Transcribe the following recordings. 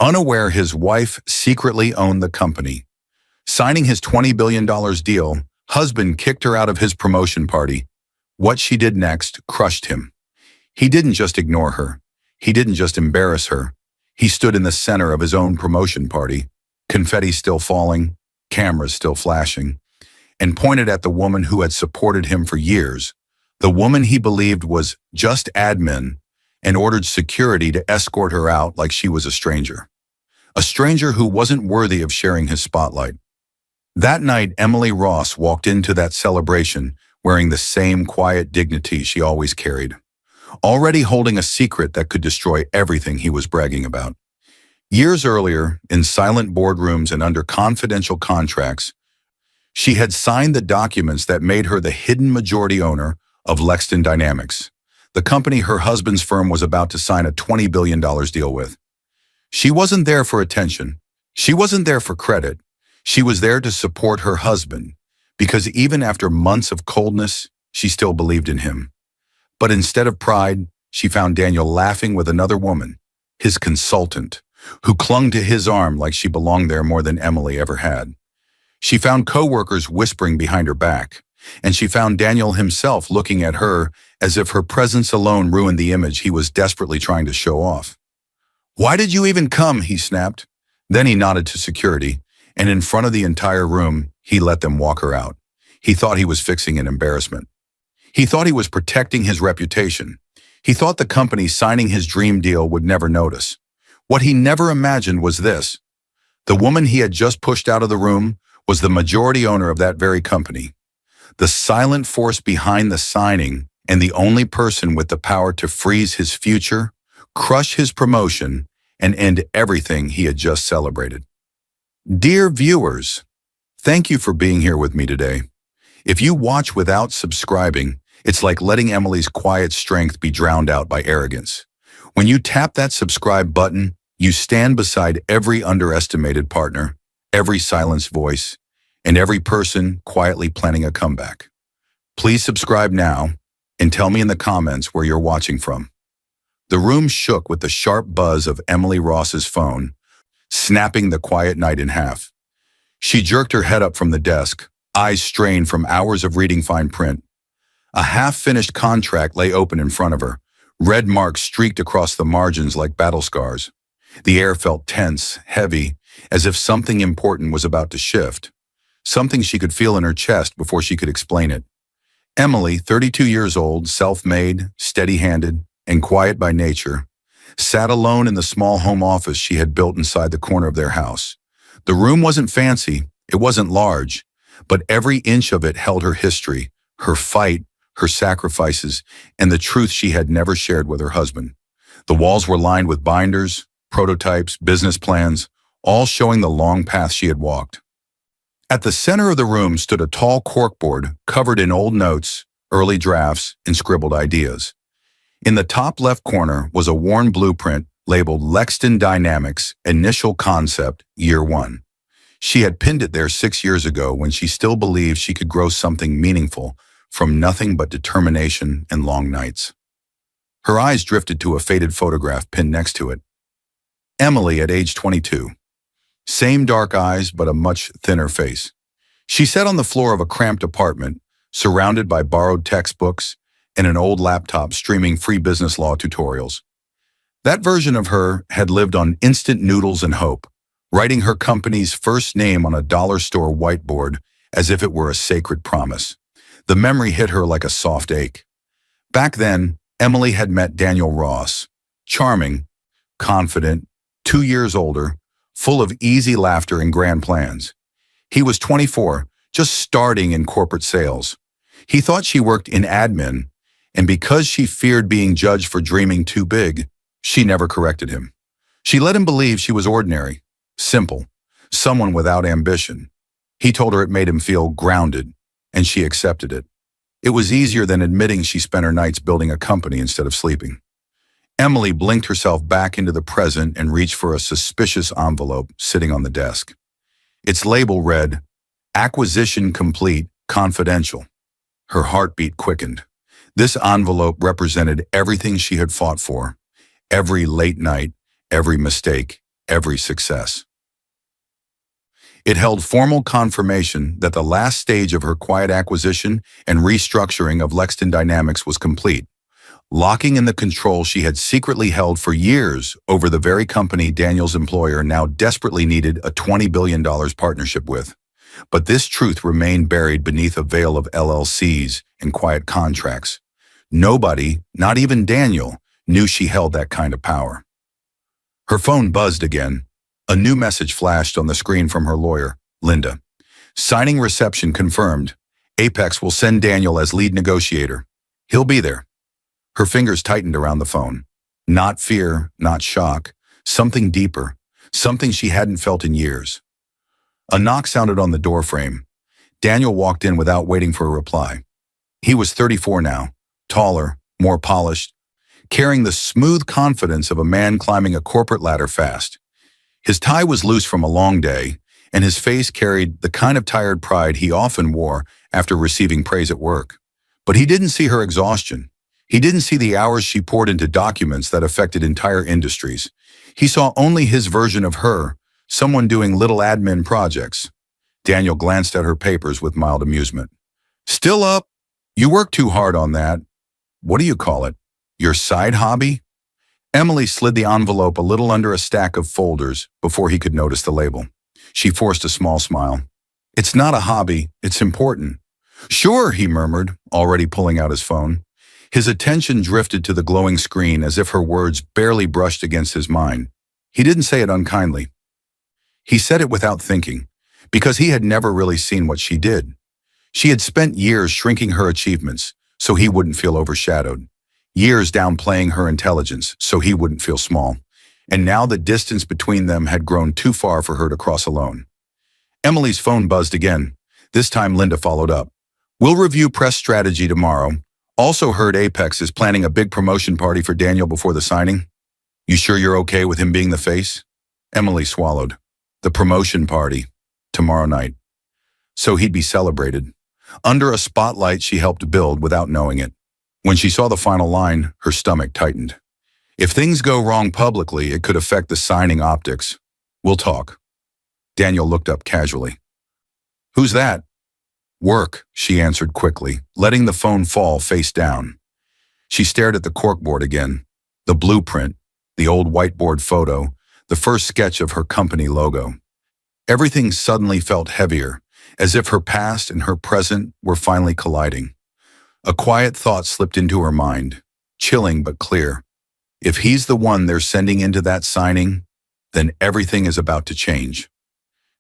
Unaware his wife secretly owned the company. Signing his $20 billion deal, husband kicked her out of his promotion party. What she did next crushed him. He didn't just ignore her. He didn't just embarrass her. He stood in the center of his own promotion party, confetti still falling, cameras still flashing, and pointed at the woman who had supported him for years, the woman he believed was just admin, and ordered security to escort her out like she was a stranger who wasn't worthy of sharing his spotlight. That night, Emily Ross walked into that celebration wearing the same quiet dignity she always carried, already holding a secret that could destroy everything he was bragging about. Years earlier, in silent boardrooms and under confidential contracts, she had signed the documents that made her the hidden majority owner of Lexton Dynamics, the company her husband's firm was about to sign a $20 billion deal with. She wasn't there for attention. She wasn't there for credit. She was there to support her husband, because even after months of coldness, she still believed in him. But instead of pride, she found Daniel laughing with another woman, his consultant, who clung to his arm like she belonged there more than Emily ever had. She found coworkers whispering behind her back, and she found Daniel himself looking at her as if her presence alone ruined the image he was desperately trying to show off. "Why did you even come?" he snapped. Then he nodded to security, and in front of the entire room, he let them walk her out. He thought he was fixing an embarrassment. He thought he was protecting his reputation. He thought the company signing his dream deal would never notice. What he never imagined was this: the woman he had just pushed out of the room was the majority owner of that very company, the silent force behind the signing, and the only person with the power to freeze his future, crush his promotion, and end everything he had just celebrated. Dear viewers, thank you for being here with me today. If you watch without subscribing, it's like letting Emily's quiet strength be drowned out by arrogance. When you tap that subscribe button, you stand beside every underestimated partner, every silenced voice, and every person quietly planning a comeback. Please subscribe now and tell me in the comments where you're watching from. The room shook with the sharp buzz of Emily Ross's phone, snapping the quiet night in half. She jerked her head up from the desk, eyes strained from hours of reading fine print. A half-finished contract lay open in front of her. Red marks streaked across the margins like battle scars. The air felt tense, heavy, as if something important was about to shift, something she could feel in her chest before she could explain it. Emily, 32 years old, self-made, steady-handed, and quiet by nature, sat alone in the small home office she had built inside the corner of their house. The room wasn't fancy, it wasn't large, but every inch of it held her history, her fight, her sacrifices, and the truth she had never shared with her husband. The walls were lined with binders, prototypes, business plans, all showing the long path she had walked. At the center of the room stood a tall corkboard covered in old notes, early drafts, and scribbled ideas. In the top left corner was a worn blueprint labeled Lexton Dynamics, Initial Concept, Year 1. She had pinned it there 6 years ago when she still believed she could grow something meaningful from nothing but determination and long nights. Her eyes drifted to a faded photograph pinned next to it. Emily at age 22. Same dark eyes, but a much thinner face. She sat on the floor of a cramped apartment, surrounded by borrowed textbooks and an old laptop streaming free business law tutorials. That version of her had lived on instant noodles and hope, writing her company's first name on a dollar store whiteboard as if it were a sacred promise. The memory hit her like a soft ache. Back then, Emily had met Daniel Ross, charming, confident, 2 years older, full of easy laughter and grand plans. He was 24, just starting in corporate sales. He thought she worked in admin, and because she feared being judged for dreaming too big, she never corrected him. She let him believe she was ordinary, simple, someone without ambition. He told her it made him feel grounded, and she accepted it. It was easier than admitting she spent her nights building a company instead of sleeping. Emily blinked herself back into the present and reached for a suspicious envelope sitting on the desk. Its label read, "Acquisition complete, confidential." Her heartbeat quickened. This envelope represented everything she had fought for, every late night, every mistake, every success. It held formal confirmation that the last stage of her quiet acquisition and restructuring of Lexton Dynamics was complete, locking in the control she had secretly held for years over the very company Daniel's employer now desperately needed a $20 billion partnership with. But this truth remained buried beneath a veil of LLCs and quiet contracts. Nobody, not even Daniel, knew she held that kind of power. Her phone buzzed again. A new message flashed on the screen from her lawyer, Linda. Signing reception confirmed. Apex will send Daniel as lead negotiator. He'll be there. Her fingers tightened around the phone. Not fear, not shock. Something deeper. Something she hadn't felt in years. A knock sounded on the doorframe. Daniel walked in without waiting for a reply. He was 34 now, taller, more polished, carrying the smooth confidence of a man climbing a corporate ladder fast. His tie was loose from a long day, and his face carried the kind of tired pride he often wore after receiving praise at work. But he didn't see her exhaustion. He didn't see the hours she poured into documents that affected entire industries. He saw only his version of her, someone doing little admin projects. Daniel glanced at her papers with mild amusement. Still up? You work too hard on that. What do you call it? Your side hobby? Emily slid the envelope a little under a stack of folders before he could notice the label. She forced a small smile. It's not a hobby, it's important. Sure, he murmured, already pulling out his phone. His attention drifted to the glowing screen as if her words barely brushed against his mind. He didn't say it unkindly. He said it without thinking, because he had never really seen what she did. She had spent years shrinking her achievements so he wouldn't feel overshadowed. Years downplaying her intelligence so he wouldn't feel small. And now the distance between them had grown too far for her to cross alone. Emily's phone buzzed again. This time Linda followed up. We'll review press strategy tomorrow. Also heard Apex is planning a big promotion party for Daniel before the signing. You sure you're okay with him being the face? Emily swallowed. The promotion party. Tomorrow night. So he'd be celebrated. Under a spotlight she helped build without knowing it. When she saw the final line, her stomach tightened. If things go wrong publicly, it could affect the signing optics. We'll talk. Daniel looked up casually. Who's that? Work, she answered quickly, letting the phone fall face down. She stared at the corkboard again. The blueprint, the old whiteboard photo, the first sketch of her company logo. Everything suddenly felt heavier, as if her past and her present were finally colliding. A quiet thought slipped into her mind, chilling but clear. If he's the one they're sending into that signing, then everything is about to change.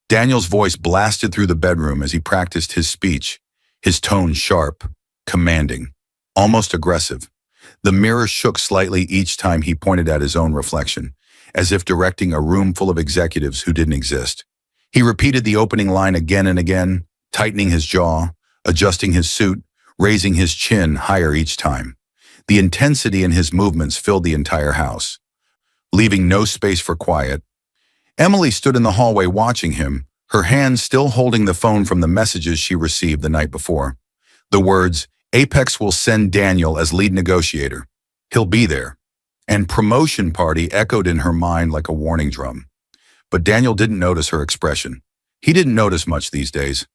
Daniel's voice blasted through the bedroom as he practiced his speech, his tone sharp, commanding, almost aggressive. The mirror shook slightly each time he pointed at his own reflection, as if directing a room full of executives who didn't exist. He repeated the opening line again and again, tightening his jaw, adjusting his suit, raising his chin higher each time. The intensity in his movements filled the entire house, leaving no space for quiet. Emily stood in the hallway watching him, her hands still holding the phone from the messages she received the night before. The words, Apex will send Daniel as lead negotiator. He'll be there. And promotion party echoed in her mind like a warning drum. But Daniel didn't notice her expression. He didn't notice much these days.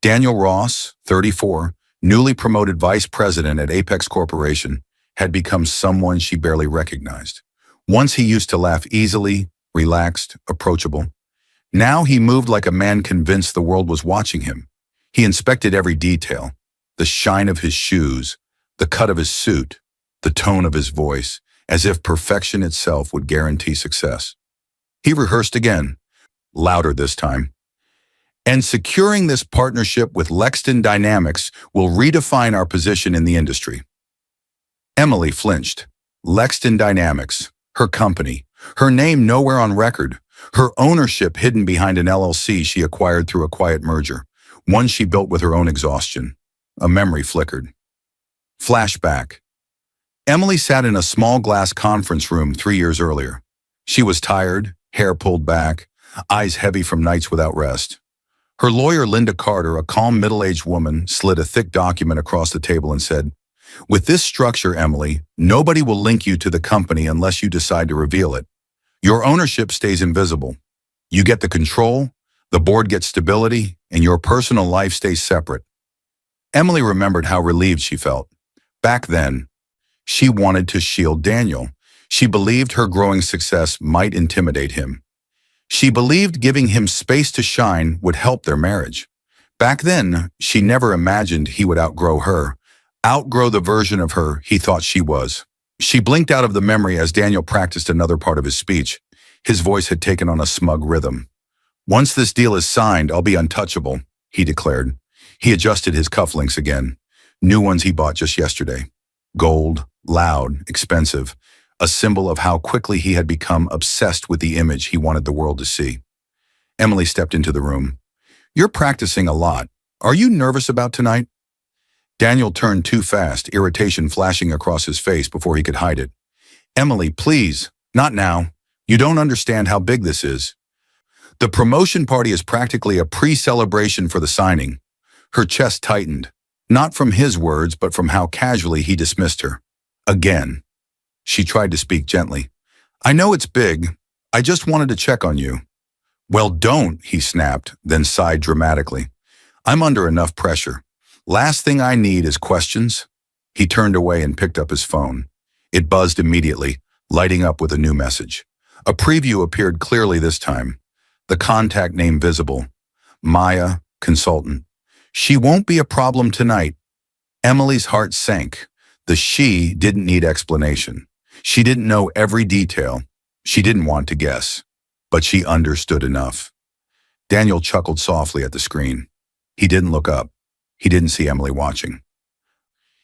Daniel Ross, 34, newly promoted vice president at Apex Corporation, had become someone she barely recognized. Once he used to laugh easily, relaxed, approachable. Now he moved like a man convinced the world was watching him. He inspected every detail, the shine of his shoes, the cut of his suit, the tone of his voice, as if perfection itself would guarantee success. He rehearsed again, louder this time. And securing this partnership with Lexton Dynamics will redefine our position in the industry. Emily flinched. Lexton Dynamics, her company, her name nowhere on record, her ownership hidden behind an LLC she acquired through a quiet merger, one she built with her own exhaustion. A memory flickered. Flashback. Emily sat in a small glass conference room 3 years earlier. She was tired, hair pulled back, eyes heavy from nights without rest. Her lawyer, Linda Carter, a calm middle-aged woman, slid a thick document across the table and said, "With this structure, Emily, nobody will link you to the company unless you decide to reveal it. Your ownership stays invisible. You get the control, the board gets stability, and your personal life stays separate. Emily remembered how relieved she felt. Back then, she wanted to shield Daniel. She believed her growing success might intimidate him. She believed giving him space to shine would help their marriage. Back then, she never imagined he would outgrow her, outgrow the version of her he thought she was. She blinked out of the memory as Daniel practiced another part of his speech. His voice had taken on a smug rhythm. "Once this deal is signed, I'll be untouchable," he declared. He adjusted his cufflinks again, new ones he bought just yesterday. Gold, loud, expensive, a symbol of how quickly he had become obsessed with the image he wanted the world to see. Emily stepped into the room. "You're practicing a lot. Are you nervous about tonight?" Daniel turned too fast, irritation flashing across his face before he could hide it. "Emily, please, not now. You don't understand how big this is. The promotion party is practically a pre-celebration for the signing." Her chest tightened, not from his words, but from how casually he dismissed her. Again. She tried to speak gently. "I know it's big. I just wanted to check on you." "Well, don't," he snapped, then sighed dramatically. "I'm under enough pressure. Last thing I need is questions." He turned away and picked up his phone. It buzzed immediately, lighting up with a new message. A preview appeared clearly this time. The contact name visible. Maya, consultant. "She won't be a problem tonight." Emily's heart sank. The she didn't need explanation. She didn't know every detail. She didn't want to guess. But she understood enough. Daniel chuckled softly at the screen. He didn't look up. He didn't see Emily watching.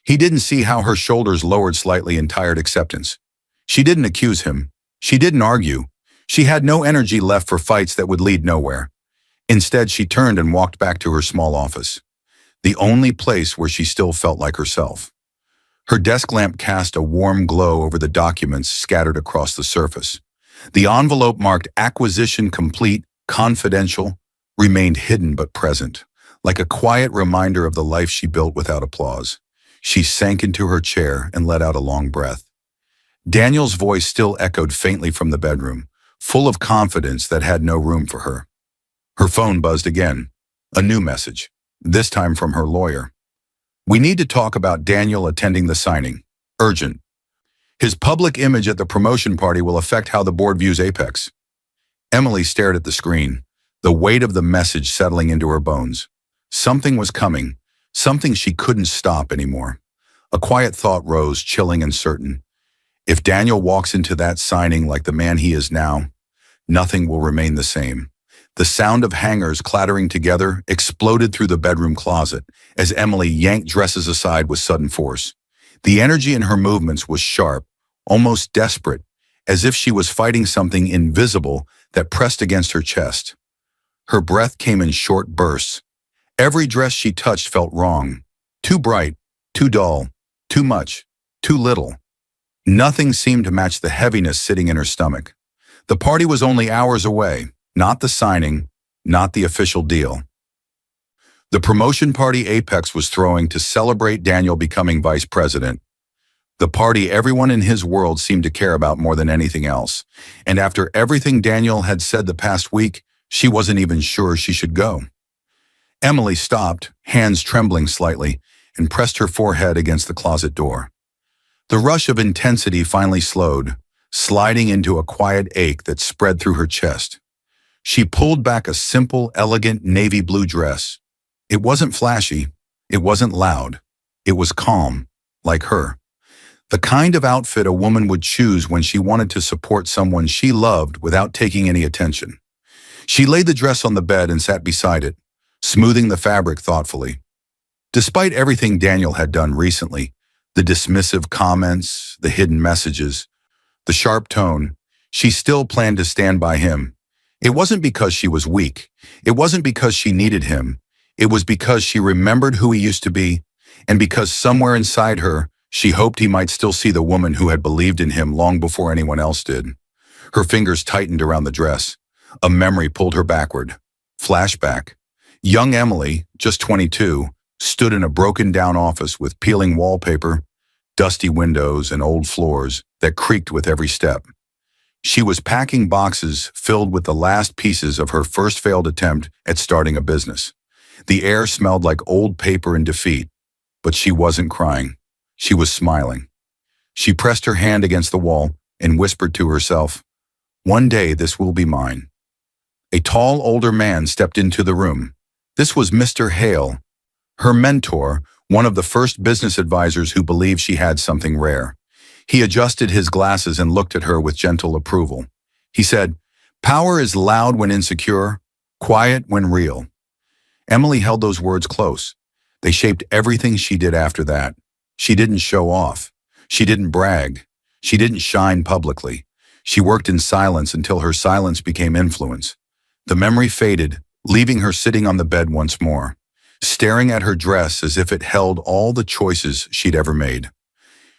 He didn't see how her shoulders lowered slightly in tired acceptance. She didn't accuse him. She didn't argue. She had no energy left for fights that would lead nowhere. Instead, she turned and walked back to her small office, the only place where she still felt like herself. Her desk lamp cast a warm glow over the documents scattered across the surface. The envelope marked "Acquisition Complete, Confidential" remained hidden but present, like a quiet reminder of the life she built without applause. She sank into her chair and let out a long breath. Daniel's voice still echoed faintly from the bedroom, full of confidence that had no room for her. Her phone buzzed again. A new message, this time from her lawyer. "We need to talk about Daniel attending the signing. Urgent. His public image at the promotion party will affect how the board views Apex." Emily stared at the screen, the weight of the message settling into her bones. Something was coming, something she couldn't stop anymore. A quiet thought rose, chilling and certain. If Daniel walks into that signing like the man he is now, nothing will remain the same. The sound of hangers clattering together exploded through the bedroom closet as Emily yanked dresses aside with sudden force. The energy in her movements was sharp, almost desperate, as if she was fighting something invisible that pressed against her chest. Her breath came in short bursts. Every dress she touched felt wrong. Too bright, too dull, too much, too little. Nothing seemed to match the heaviness sitting in her stomach. The party was only hours away, not the signing, not the official deal. The promotion party Apex was throwing to celebrate Daniel becoming vice president. The party everyone in his world seemed to care about more than anything else. And after everything Daniel had said the past week, she wasn't even sure she should go. Emily stopped, hands trembling slightly, and pressed her forehead against the closet door. The rush of intensity finally slowed, sliding into a quiet ache that spread through her chest. She pulled back a simple, elegant navy blue dress. It wasn't flashy. It wasn't loud. It was calm, like her. The kind of outfit a woman would choose when she wanted to support someone she loved without taking any attention. She laid the dress on the bed and sat beside it, smoothing the fabric thoughtfully. Despite everything Daniel had done recently, the dismissive comments, the hidden messages, the sharp tone, she still planned to stand by him. It wasn't because she was weak. It wasn't because she needed him. It was because she remembered who he used to be, and because somewhere inside her, she hoped he might still see the woman who had believed in him long before anyone else did. Her fingers tightened around the dress. A memory pulled her backward. Flashback. Young Emily, just 22, stood in a broken-down office with peeling wallpaper, dusty windows, and old floors that creaked with every step. She was packing boxes filled with the last pieces of her first failed attempt at starting a business. The air smelled like old paper and defeat, but she wasn't crying. She was smiling. She pressed her hand against the wall and whispered to herself, "One day this will be mine." A tall, older man stepped into the room. This was Mr. Hale, her mentor, one of the first business advisors who believed she had something rare. He adjusted his glasses and looked at her with gentle approval. He said, "Power is loud when insecure, quiet when real." Emily held those words close. They shaped everything she did after that. She didn't show off. She didn't brag. She didn't shine publicly. She worked in silence until her silence became influence. The memory faded, leaving her sitting on the bed once more, staring at her dress as if it held all the choices she'd ever made.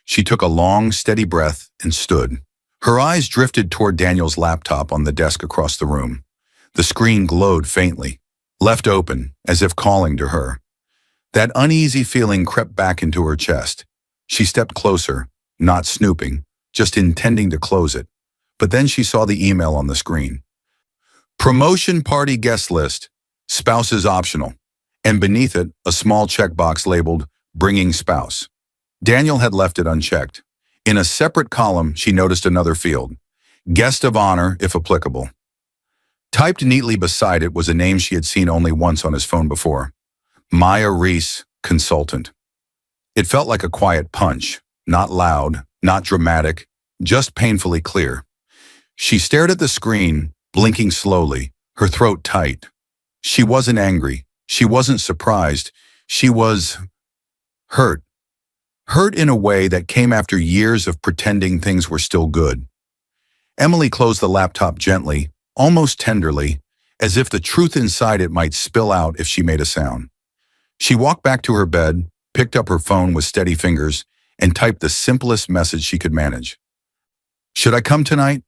She took a long, steady breath and stood. Her eyes drifted toward Daniel's laptop on the desk across the room. The screen glowed faintly, left open, as if calling to her. That uneasy feeling crept back into her chest. She stepped closer, not snooping, just intending to close it. But then she saw the email on the screen. Promotion party guest list, spouses optional, and beneath it, a small checkbox labeled bringing spouse. Daniel had left it unchecked. In a separate column, she noticed another field, guest of honor if applicable. Typed neatly beside it was a name she had seen only once on his phone before. Maya Reese, consultant. It felt like a quiet punch, not loud, not dramatic, just painfully clear. She stared at the screen, blinking slowly, her throat tight. She wasn't angry. She wasn't surprised. She was hurt. Hurt in a way that came after years of pretending things were still good. Emily closed the laptop gently, almost tenderly, as if the truth inside it might spill out if she made a sound. She walked back to her bed, picked up her phone with steady fingers, and typed the simplest message she could manage. "Should I come tonight?"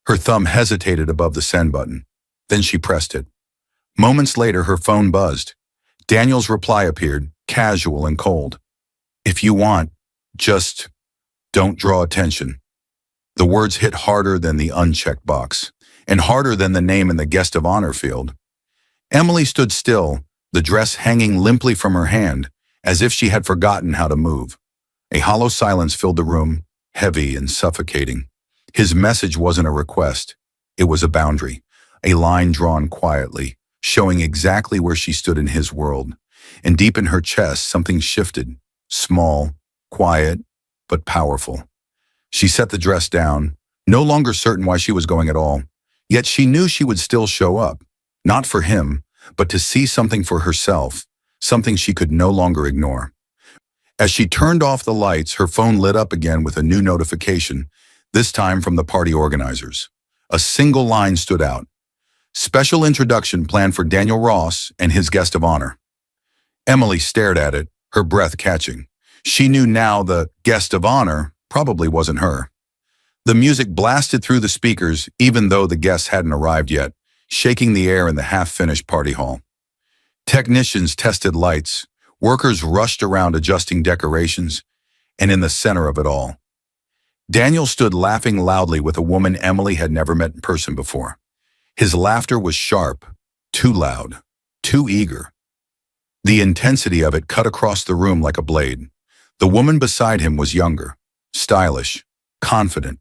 Her thumb hesitated above the send button. Then she pressed it. Moments later, her phone buzzed. Daniel's reply appeared, casual and cold. "If you want, just don't draw attention." The words hit harder than the unchecked box, and harder than the name in the guest of honor field. Emily stood still, the dress hanging limply from her hand, as if she had forgotten how to move. A hollow silence filled the room, heavy and suffocating. His message wasn't a request. It was a boundary, a line drawn quietly, showing exactly where she stood in his world. And deep in her chest, something shifted, small, quiet, but powerful. She set the dress down, no longer certain why she was going at all. Yet she knew she would still show up, not for him, but to see something for herself, something she could no longer ignore. As she turned off the lights, her phone lit up again with a new notification, this time from the party organizers. A single line stood out. Special introduction planned for Daniel Ross and his guest of honor. Emily stared at it, her breath catching. She knew now the guest of honor probably wasn't her. The music blasted through the speakers, even though the guests hadn't arrived yet, shaking the air in the half-finished party hall. Technicians tested lights, workers rushed around adjusting decorations, and in the center of it all, Daniel stood laughing loudly with a woman Emily had never met in person before. His laughter was sharp, too loud, too eager. The intensity of it cut across the room like a blade. The woman beside him was younger, stylish, confident.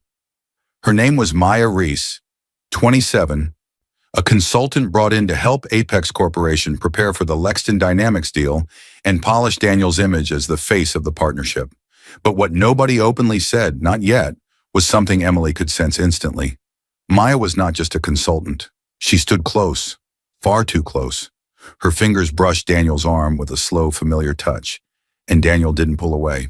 Her name was Maya Reese, 27, a consultant brought in to help Apex Corporation prepare for the Lexton Dynamics deal and polish Daniel's image as the face of the partnership. But what nobody openly said, not yet, was something Emily could sense instantly. Maya was not just a consultant. She stood close, far too close. Her fingers brushed Daniel's arm with a slow, familiar touch, and Daniel didn't pull away.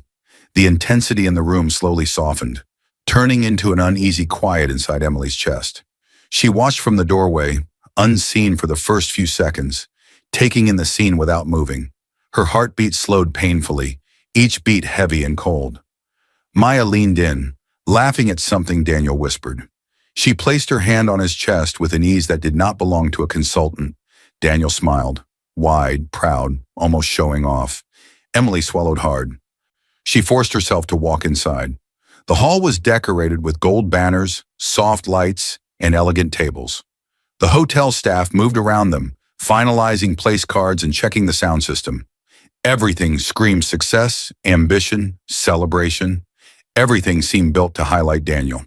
The intensity in the room slowly softened, turning into an uneasy quiet inside Emily's chest. She watched from the doorway, unseen for the first few seconds, taking in the scene without moving. Her heartbeat slowed painfully, each beat heavy and cold. Maya leaned in, laughing at something Daniel whispered. She placed her hand on his chest with an ease that did not belong to a consultant. Daniel smiled, wide, proud, almost showing off. Emily swallowed hard. She forced herself to walk inside. The hall was decorated with gold banners, soft lights, and elegant tables. The hotel staff moved around them, finalizing place cards and checking the sound system. Everything screamed success, ambition, celebration. Everything seemed built to highlight Daniel.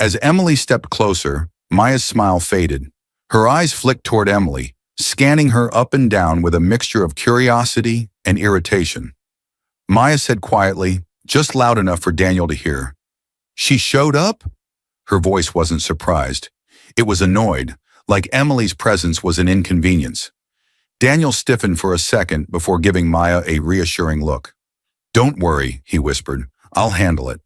As Emily stepped closer, Maya's smile faded. Her eyes flicked toward Emily, scanning her up and down with a mixture of curiosity and irritation. Maya said quietly, just loud enough for Daniel to hear, "She showed up?" Her voice wasn't surprised. It was annoyed, like Emily's presence was an inconvenience. Daniel stiffened for a second before giving Maya a reassuring look. "Don't worry," he whispered. "I'll handle it.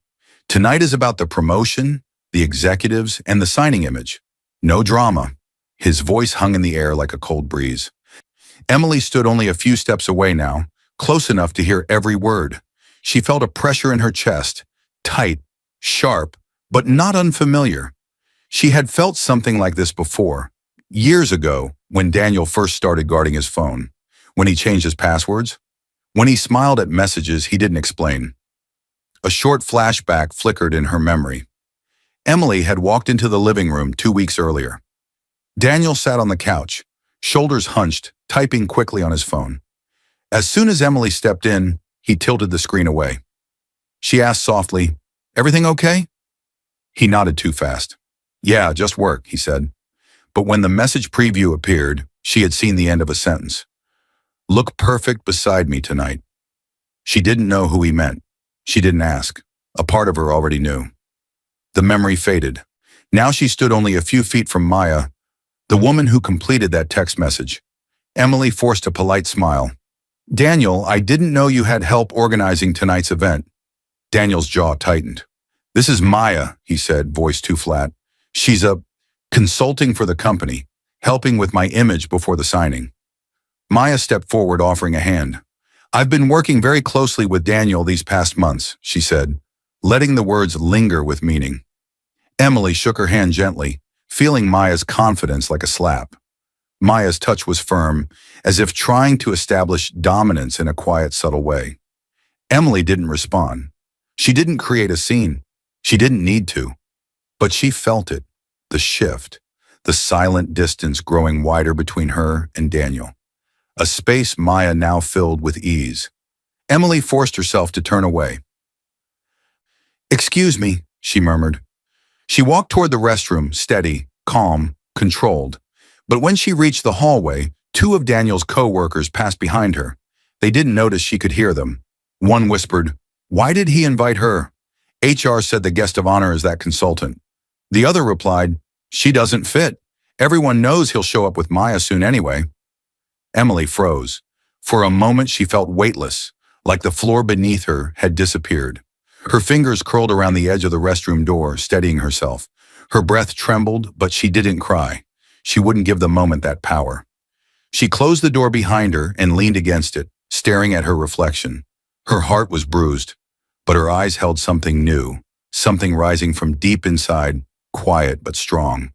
Tonight is about the promotion, the executives, and the signing image. No drama." His voice hung in the air like a cold breeze. Emily stood only a few steps away now, close enough to hear every word. She felt a pressure in her chest, tight, sharp, but not unfamiliar. She had felt something like this before, years ago, when Daniel first started guarding his phone, when he changed his passwords, when he smiled at messages he didn't explain. A short flashback flickered in her memory. Emily had walked into the living room 2 weeks earlier. Daniel sat on the couch, shoulders hunched, typing quickly on his phone. As soon as Emily stepped in, he tilted the screen away. She asked softly, "Everything okay?" He nodded too fast. "Yeah, just work," he said. But when the message preview appeared, she had seen the end of a sentence. "Look perfect beside me tonight." She didn't know who he meant. She didn't ask. A part of her already knew. The memory faded. Now she stood only a few feet from Maya, the woman who completed that text message. Emily forced a polite smile. "Daniel, I didn't know you had help organizing tonight's event." Daniel's jaw tightened. "This is Maya," he said, voice too flat. "She's consulting for the company, helping with my image before the signing." Maya stepped forward, offering a hand. "I've been working very closely with Daniel these past months," she said, letting the words linger with meaning. Emily shook her hand gently, feeling Maya's confidence like a slap. Maya's touch was firm, as if trying to establish dominance in a quiet, subtle way. Emily didn't respond. She didn't create a scene. She didn't need to. But she felt it, the shift, the silent distance growing wider between her and Daniel. A space Maya now filled with ease. Emily forced herself to turn away. "Excuse me," she murmured. She walked toward the restroom, steady, calm, controlled. But when she reached the hallway, 2 of Daniel's co-workers passed behind her. They didn't notice she could hear them. One whispered, "Why did he invite her? HR said the guest of honor is that consultant." The other replied, "She doesn't fit. Everyone knows he'll show up with Maya soon anyway." Emily froze. For a moment she felt weightless, like the floor beneath her had disappeared. Her fingers curled around the edge of the restroom door, steadying herself. Her breath trembled, but she didn't cry. She wouldn't give the moment that power. She closed the door behind her and leaned against it, staring at her reflection. Her heart was bruised, but her eyes held something new, something rising from deep inside, quiet but strong.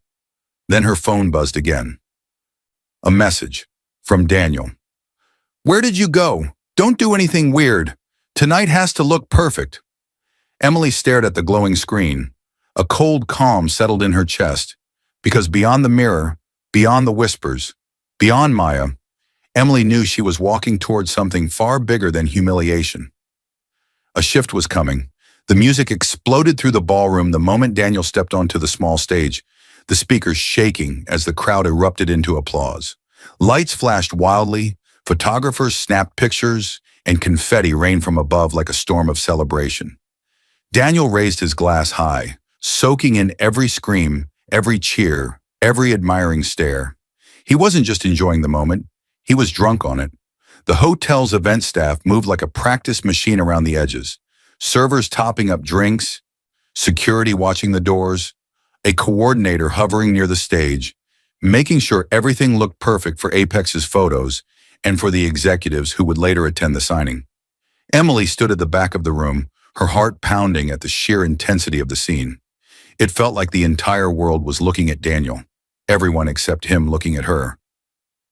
Then her phone buzzed again. A message from Daniel. "Where did you go? Don't do anything weird. Tonight has to look perfect." Emily stared at the glowing screen. A cold calm settled in her chest, because beyond the mirror, beyond the whispers, beyond Maya, Emily knew she was walking towards something far bigger than humiliation. A shift was coming. The music exploded through the ballroom the moment Daniel stepped onto the small stage, the speakers shaking as the crowd erupted into applause. Lights flashed wildly, photographers snapped pictures, and confetti rained from above like a storm of celebration. Daniel raised his glass high, soaking in every scream, every cheer, every admiring stare. He wasn't just enjoying the moment, he was drunk on it. The hotel's event staff moved like a practice machine around the edges, servers topping up drinks, security watching the doors, a coordinator hovering near the stage, making sure everything looked perfect for Apex's photos and for the executives who would later attend the signing. Emily stood at the back of the room, her heart pounding at the sheer intensity of the scene. It felt like the entire world was looking at Daniel, everyone except him looking at her.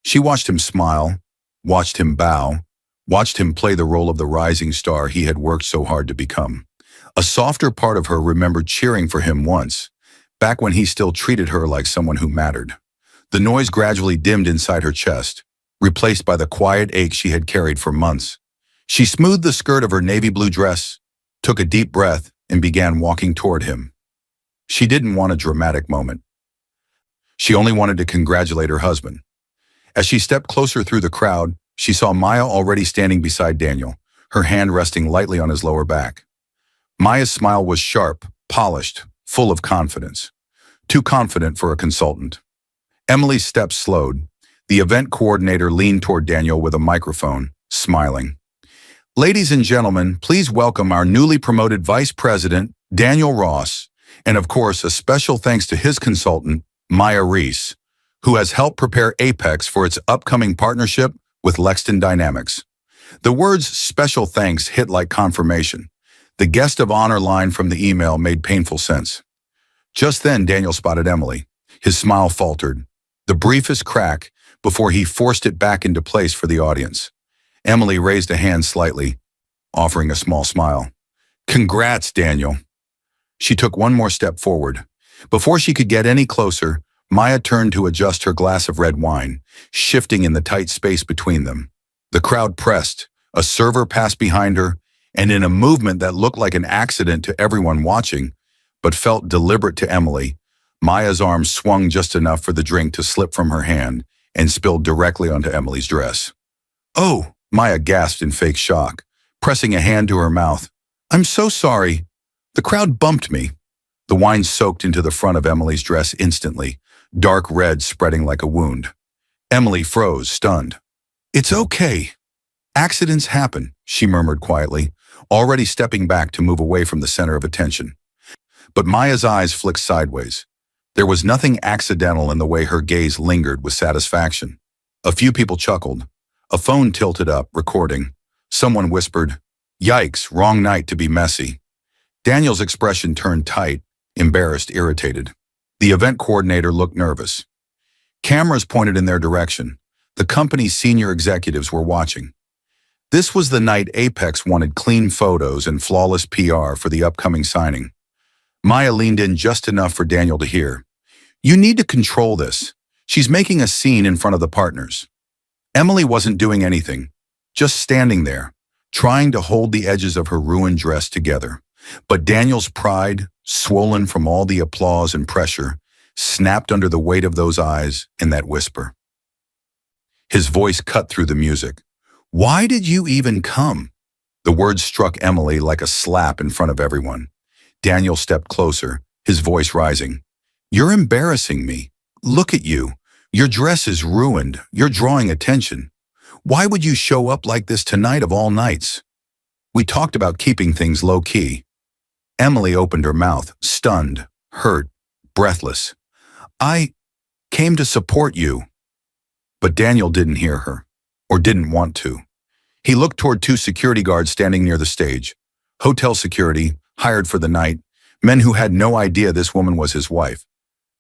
She watched him smile, watched him bow, watched him play the role of the rising star he had worked so hard to become. A softer part of her remembered cheering for him once, back when he still treated her like someone who mattered. The noise gradually dimmed inside her chest, replaced by the quiet ache she had carried for months. She smoothed the skirt of her navy blue dress, took a deep breath, and began walking toward him. She didn't want a dramatic moment. She only wanted to congratulate her husband. As she stepped closer through the crowd, she saw Maya already standing beside Daniel, her hand resting lightly on his lower back. Maya's smile was sharp, polished, full of confidence. Too confident for a consultant. Emily's steps slowed. The event coordinator leaned toward Daniel with a microphone, smiling. Ladies and gentlemen, please welcome our newly promoted Vice President, Daniel Ross, and of course, a special thanks to his consultant, Maya Reese, who has helped prepare Apex for its upcoming partnership with Lexington Dynamics. The words special thanks hit like confirmation. The guest of honor line from the email made painful sense. Just then, Daniel spotted Emily. His smile faltered, the briefest crack before he forced it back into place for the audience. Emily raised a hand slightly, offering a small smile. Congrats, Daniel. She took one more step forward. Before she could get any closer, Maya turned to adjust her glass of red wine, shifting in the tight space between them. The crowd pressed, a server passed behind her, and in a movement that looked like an accident to everyone watching, but felt deliberate to Emily, Maya's arm swung just enough for the drink to slip from her hand and spill directly onto Emily's dress. Oh, Maya gasped in fake shock, pressing a hand to her mouth. I'm so sorry. The crowd bumped me. The wine soaked into the front of Emily's dress instantly, dark red spreading like a wound. Emily froze, stunned. It's okay. Accidents happen, she murmured quietly, already stepping back to move away from the center of attention. But Maya's eyes flicked sideways. There was nothing accidental in the way her gaze lingered with satisfaction. A few people chuckled. A phone tilted up, recording. Someone whispered, Yikes, wrong night to be messy. Daniel's expression turned tight, embarrassed, irritated. The event coordinator looked nervous. Cameras pointed in their direction. The company's senior executives were watching. This was the night Apex wanted clean photos and flawless PR for the upcoming signing. Maya leaned in just enough for Daniel to hear. You need to control this. She's making a scene in front of the partners. Emily wasn't doing anything, just standing there, trying to hold the edges of her ruined dress together. But Daniel's pride, swollen from all the applause and pressure, snapped under the weight of those eyes and that whisper. His voice cut through the music. Why did you even come? The words struck Emily like a slap in front of everyone. Daniel stepped closer, his voice rising. You're embarrassing me. Look at you. Your dress is ruined. You're drawing attention. Why would you show up like this tonight of all nights? We talked about keeping things low-key. Emily opened her mouth, stunned, hurt, breathless. I came to support you. But Daniel didn't hear her, or didn't want to. He looked toward two security guards standing near the stage. Hotel security, hired for the night, men who had no idea this woman was his wife.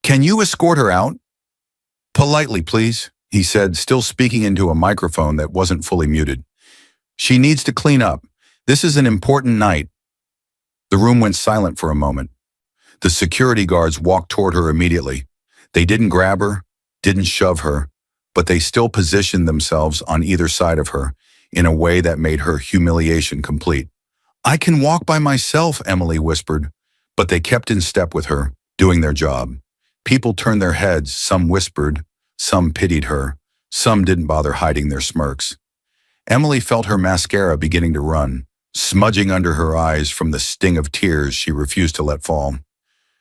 Can you escort her out? Politely, please, he said, still speaking into a microphone that wasn't fully muted. She needs to clean up. This is an important night. The room went silent for a moment. The security guards walked toward her immediately. They didn't grab her, didn't shove her, but they still positioned themselves on either side of her in a way that made her humiliation complete. I can walk by myself, Emily whispered, but they kept in step with her, doing their job. People turned their heads, some whispered, some pitied her, some didn't bother hiding their smirks. Emily felt her mascara beginning to run, smudging under her eyes from the sting of tears she refused to let fall.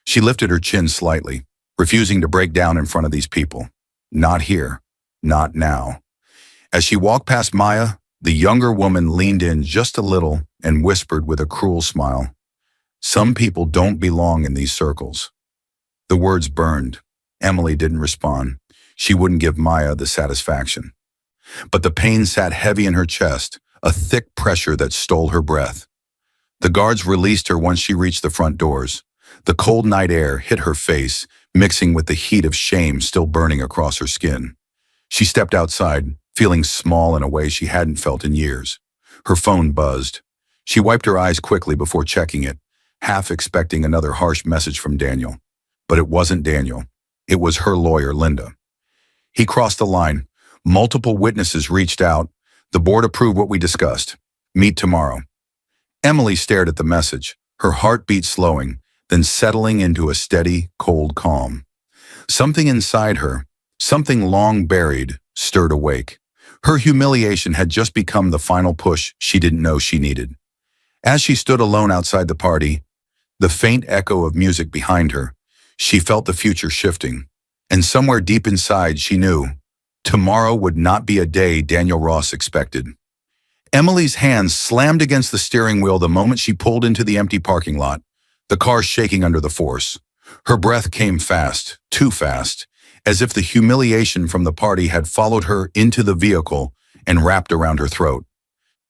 She lifted her chin slightly, refusing to break down in front of these people. Not here, not now. As she walked past Maya, the younger woman leaned in just a little and whispered with a cruel smile, Some people don't belong in these circles. The words burned. Emily didn't respond. She wouldn't give Maya the satisfaction. But the pain sat heavy in her chest, a thick pressure that stole her breath. The guards released her once she reached the front doors. The cold night air hit her face, mixing with the heat of shame still burning across her skin. She stepped outside, feeling small in a way she hadn't felt in years. Her phone buzzed. She wiped her eyes quickly before checking it. half expecting another harsh message from Daniel. But it wasn't Daniel. It was her lawyer, Linda. He crossed the line. Multiple witnesses reached out. The board approved what we discussed. Meet tomorrow. Emily stared at the message, her heartbeat slowing, then settling into a steady, cold calm. Something inside her, something long buried, stirred awake. Her humiliation had just become the final push she didn't know she needed. As she stood alone outside the party, the faint echo of music behind her, she felt the future shifting. And somewhere deep inside she knew, tomorrow would not be a day Daniel Ross expected. Emily's hands slammed against the steering wheel the moment she pulled into the empty parking lot, the car shaking under the force. Her breath came fast, too fast, as if the humiliation from the party had followed her into the vehicle and wrapped around her throat.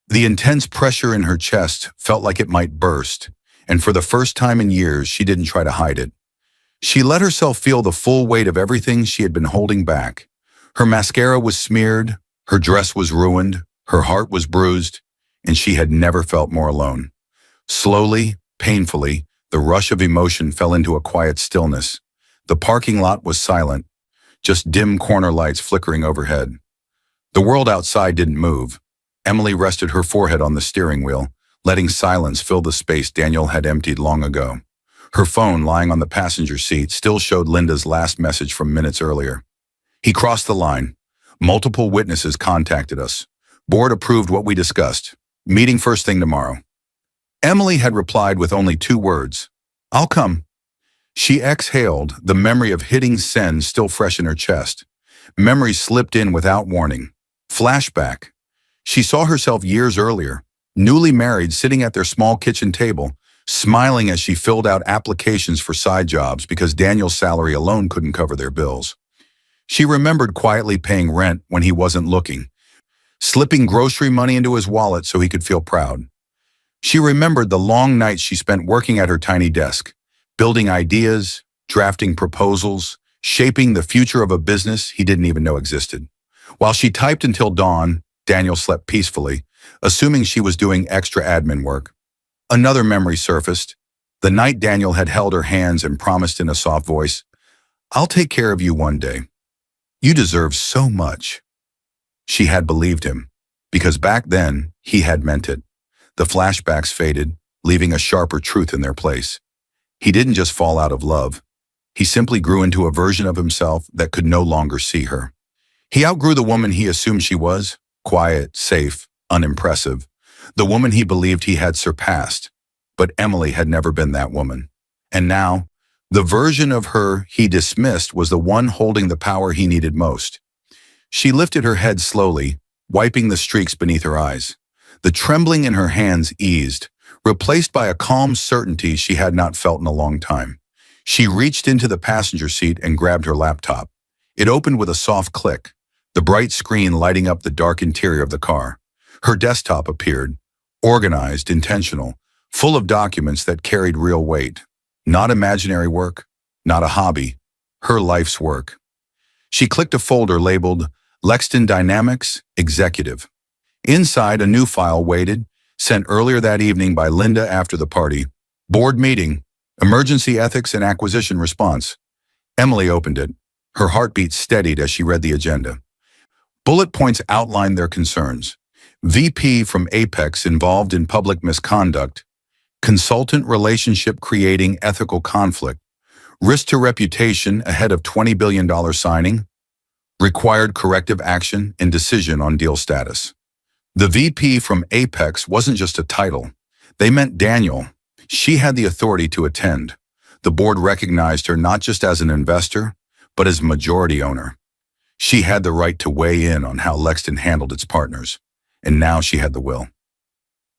The intense pressure in her chest felt like it might burst, and for the first time in years, she didn't try to hide it. She let herself feel the full weight of everything she had been holding back. Her mascara was smeared, her dress was ruined, her heart was bruised, and she had never felt more alone. Slowly, painfully, the rush of emotion fell into a quiet stillness. The parking lot was silent, just dim corner lights flickering overhead. The world outside didn't move. Emily rested her forehead on the steering wheel, letting silence fill the space Daniel had emptied long ago. Her phone, lying on the passenger seat, still showed Linda's last message from minutes earlier. He crossed the line. Multiple witnesses contacted us. Board approved what we discussed. Meeting first thing tomorrow. Emily had replied with only 2 words. I'll come. She exhaled, the memory of hitting send still fresh in her chest. Memory slipped in without warning. Flashback. She saw herself years earlier, newly married, sitting at their small kitchen table, smiling as she filled out applications for side jobs because Daniel's salary alone couldn't cover their bills. She remembered quietly paying rent when he wasn't looking, slipping grocery money into his wallet so he could feel proud. She remembered the long nights she spent working at her tiny desk, building ideas, drafting proposals, shaping the future of a business he didn't even know existed. While she typed until dawn, Daniel slept peacefully, assuming she was doing extra admin work. Another memory surfaced. The night Daniel had held her hands and promised in a soft voice, I'll take care of you one day. You deserve so much. She had believed him, because back then, he had meant it. The flashbacks faded, leaving a sharper truth in their place. He didn't just fall out of love. He simply grew into a version of himself that could no longer see her. He outgrew the woman he assumed she was, quiet, safe, unimpressive. The woman he believed he had surpassed. But Emily had never been that woman. And now, the version of her he dismissed was the one holding the power he needed most. She lifted her head slowly, wiping the streaks beneath her eyes. The trembling in her hands eased, replaced by a calm certainty she had not felt in a long time. She reached into the passenger seat and grabbed her laptop. It opened with a soft click, the bright screen lighting up the dark interior of the car. Her desktop appeared, organized, intentional, full of documents that carried real weight. Not imaginary work, not a hobby, her life's work. She clicked a folder labeled Lexton Dynamics Executive. Inside, a new file waited, sent earlier that evening by Linda after the party. Board meeting, emergency ethics and acquisition response. Emily opened it. Her heartbeat steadied as she read the agenda. Bullet points outlined their concerns. VP from Apex involved in public misconduct. Consultant relationship creating ethical conflict. Risk to reputation ahead of $20 billion signing. Required corrective action and decision on deal status. The VP from Apex wasn't just a title. They meant Daniel. She had the authority to attend. The board recognized her not just as an investor, but as majority owner. She had the right to weigh in on how Lexton handled its partners, and now she had the will.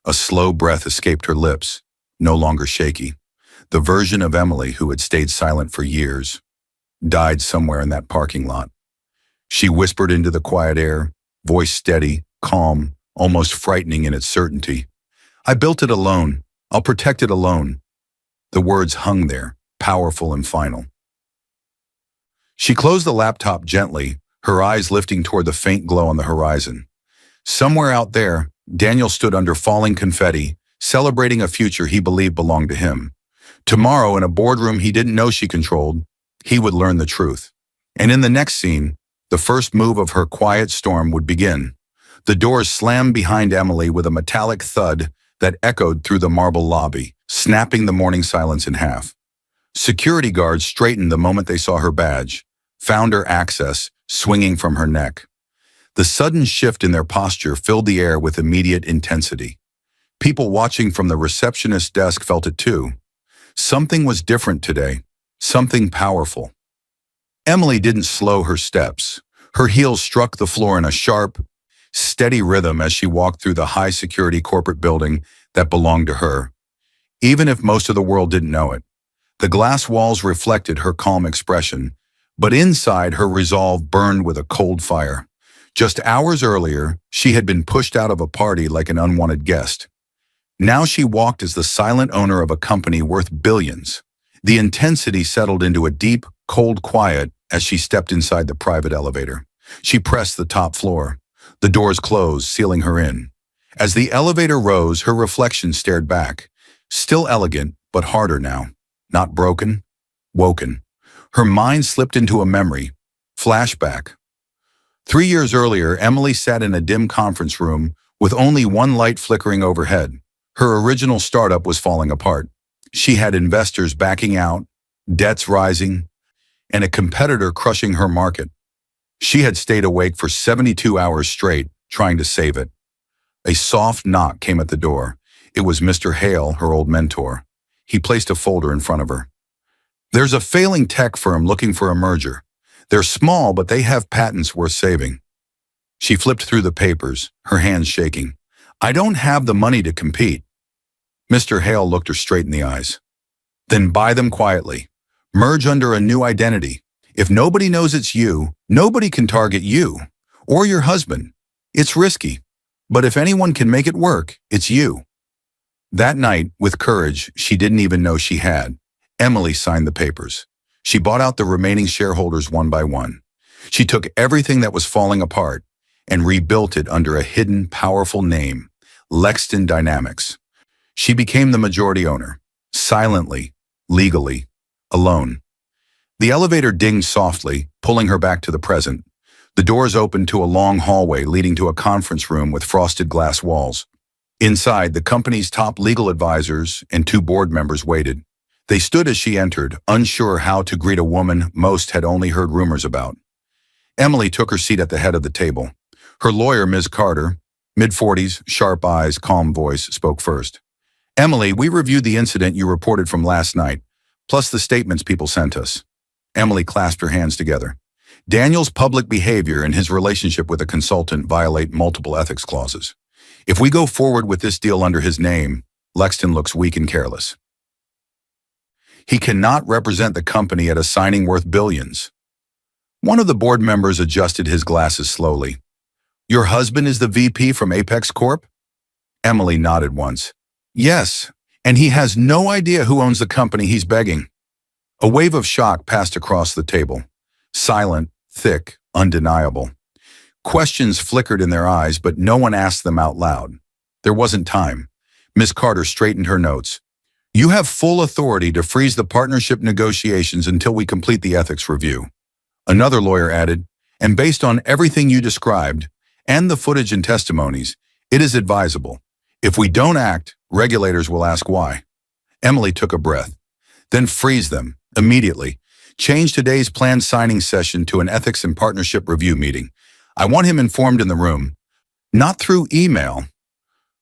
A slow breath escaped her lips, no longer shaky. The version of Emily who had stayed silent for years died somewhere in that parking lot. She whispered into the quiet air, voice steady, calm, almost frightening in its certainty. I built it alone. I'll protect it alone. The words hung there, powerful and final. She closed the laptop gently, her eyes lifting toward the faint glow on the horizon. Somewhere out there, Daniel stood under falling confetti, celebrating a future he believed belonged to him. Tomorrow, in a boardroom he didn't know she controlled, he would learn the truth. And in the next scene, the first move of her quiet storm would begin. The doors slammed behind Emily with a metallic thud that echoed through the marble lobby, snapping the morning silence in half. Security guards straightened the moment they saw her badge, founder access, swinging from her neck. The sudden shift in their posture filled the air with immediate intensity. People watching from the receptionist's desk felt it too. Something was different today, something powerful. Emily didn't slow her steps. Her heels struck the floor in a sharp, steady rhythm as she walked through the high-security corporate building that belonged to her. Even if most of the world didn't know it, the glass walls reflected her calm expression, but inside her resolve burned with a cold fire. Just hours earlier, she had been pushed out of a party like an unwanted guest. Now she walked as the silent owner of a company worth billions. The intensity settled into a deep, cold quiet as she stepped inside the private elevator. She pressed the top floor. The doors closed, sealing her in. As the elevator rose, her reflection stared back. Still elegant, but harder now. Not broken, woken. Her mind slipped into a memory. Flashback. 3 years earlier, Emily sat in a dim conference room with only one light flickering overhead. Her original startup was falling apart. She had investors backing out, debts rising, and a competitor crushing her market. She had stayed awake for 72 hours straight, trying to save it. A soft knock came at the door. It was Mr. Hale, her old mentor. He placed a folder in front of her. "There's a failing tech firm looking for a merger. They're small, but they have patents worth saving." She flipped through the papers, her hands shaking. "I don't have the money to compete." Mr. Hale looked her straight in the eyes. "Then buy them quietly. Merge under a new identity. If nobody knows it's you, nobody can target you or your husband. It's risky, but if anyone can make it work, it's you." That night, with courage she didn't even know she had, Emily signed the papers. She bought out the remaining shareholders one by one. She took everything that was falling apart and rebuilt it under a hidden, powerful name, Lexton Dynamics. She became the majority owner, silently, legally, alone. The elevator dinged softly, pulling her back to the present. The doors opened to a long hallway leading to a conference room with frosted glass walls. Inside, the company's top legal advisors and 2 board members waited. They stood as she entered, unsure how to greet a woman most had only heard rumors about. Emily took her seat at the head of the table. Her lawyer, Ms. Carter, mid-40s, sharp eyes, calm voice, spoke first. "Emily, we reviewed the incident you reported from last night, plus the statements people sent us." Emily clasped her hands together. "Daniel's public behavior and his relationship with a consultant violate multiple ethics clauses. If we go forward with this deal under his name, Lexton looks weak and careless. He cannot represent the company at a signing worth billions." One of the board members adjusted his glasses slowly. "Your husband is the VP from Apex Corp?" Emily nodded once. "Yes, and he has no idea who owns the company he's begging." A wave of shock passed across the table. Silent, thick, undeniable. Questions flickered in their eyes, but no one asked them out loud. There wasn't time. Miss Carter straightened her notes. "You have full authority to freeze the partnership negotiations until we complete the ethics review." Another lawyer added, "And based on everything you described, and the footage and testimonies, it is advisable. If we don't act, regulators will ask why." Emily took a breath. "Then freeze them, immediately. Change today's planned signing session to an ethics and partnership review meeting. I want him informed in the room, not through email."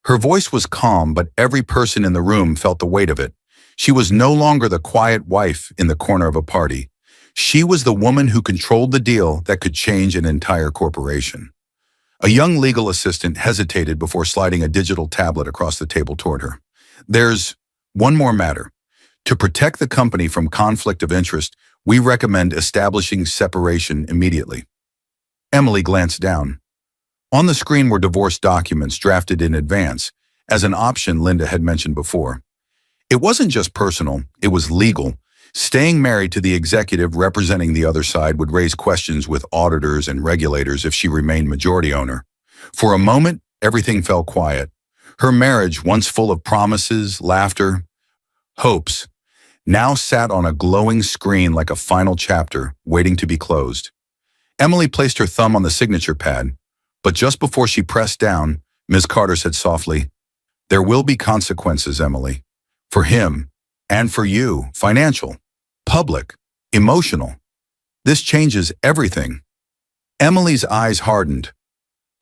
Her voice was calm, but every person in the room felt the weight of it. She was no longer the quiet wife in the corner of a party. She was the woman who controlled the deal that could change an entire corporation. A young legal assistant hesitated before sliding a digital tablet across the table toward her. "There's one more matter. To protect the company from conflict of interest, we recommend establishing separation immediately." Emily glanced down. On the screen were divorce documents drafted in advance, as an option Linda had mentioned before. It wasn't just personal, it was legal. Staying married to the executive representing the other side would raise questions with auditors and regulators if she remained majority owner. For a moment, everything fell quiet. Her marriage, once full of promises, laughter, hopes, now sat on a glowing screen like a final chapter, waiting to be closed. Emily placed her thumb on the signature pad, but just before she pressed down, Ms. Carter said softly, "There will be consequences, Emily. For him, and for you, financial, public, emotional. This changes everything." Emily's eyes hardened.